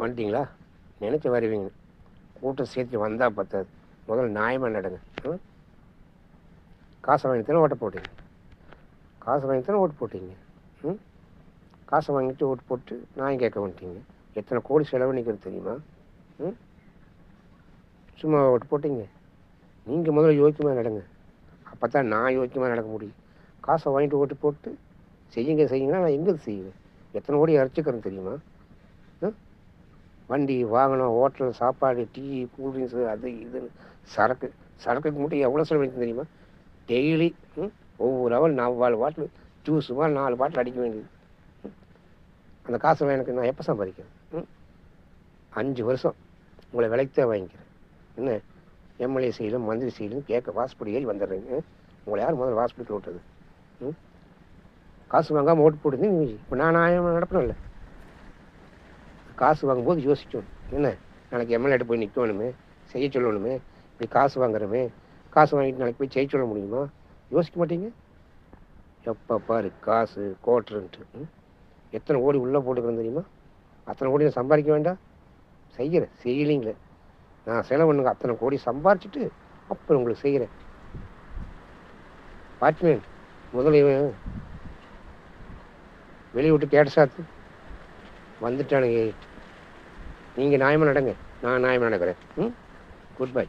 வந்துட்டீங்களா? நினச்சி வருவீங்க. கூட்டம் சேர்த்து வந்தால் பத்தாது, முதல்ல நியாயமாக நடங்க. காசை வாங்கி தானே ஓட்ட போட்டீங்க, காசை வாங்கி தானே ஓட்டு போட்டீங்க. காசை வாங்கிட்டு ஓட்டு போட்டு நியாயம் கேட்க வந்துட்டீங்க. எத்தனை கோடி செலவு நிற்கிறது தெரியுமா? சும்மா ஓட்டு போட்டீங்க. நீங்கள் முதல்ல யோக்கியமாக நடங்க, அப்போ தான் நான் யோக்கியமாக நடக்க முடியும். காசை வாங்கிட்டு ஓட்டு போட்டு செய்யுங்கன்னா நான் எங்கே செய்வேன்? எத்தனை கோடி அரைச்சிக்கிறேன் தெரியுமா? வண்டி வாகனம், ஹோட்டல் சாப்பாடு, டீ, கூல்ட்ரிங்க்ஸு, அது இதுன்னு சரக்குக்கு மட்டும் எவ்வளோ செலவழிக்கும் தெரியுமா? டெய்லி ஒவ்வொரு ஹவர் 4 பாட்டில் ஜூஸ் மாதிரி 4 பாட்டில் அடிக்க வேண்டியது. அந்த காசை எனக்கு நான் எப்போ சம்பாதிக்கிறேன்? 5 வருஷம் உங்களை விலைக்கு வாங்கிக்கிறேன். என்ன எம்எல்ஏ செய்யலும் மந்திரி செய்யலும் கேட்க வாசப்படி ஏறி வந்துடுறீங்க. உங்களை யார் முதல்ல வாசப்படிக்கு ஓட்டுறது? காசு வாங்காமல் ஓட்டு போடுது. இப்போ நான் நடப்பணும்ல. காசு வாங்கும்போது யோசிக்கணும். என்ன நாளைக்கு எம்எல்ஏட்ட போய் நிற்கணுமே, செய்ய சொல்லணுமே, இப்படி காசு வாங்குறமே, காசு வாங்கிட்டு நாளைக்கு போய் செய்ய சொல்ல முடியுமா? யோசிக்க மாட்டீங்க. எப்போ பாரு காசு கோட்டுன்ட்டு எத்தனை கோடி உள்ளே போட்டுக்கிறேன்னு தெரியுமா? அத்தனை கோடி நான் சம்பாதிக்க வேண்டாம்? செய்யலைங்களே. நான் செலவு பண்ணுங்க, அத்தனை கோடி சம்பாரிச்சிட்டு அப்புறம் உங்களுக்கு செய்கிறேன். வாட்ச்மேன் முதல்ல வெளியே விட்டு கேட்ட சாத்து வந்துட்டானுங்க. நீங்கள் நியாயமாக நடங்க, நான் நியாயமாக நடக்கிறேன். Good bye.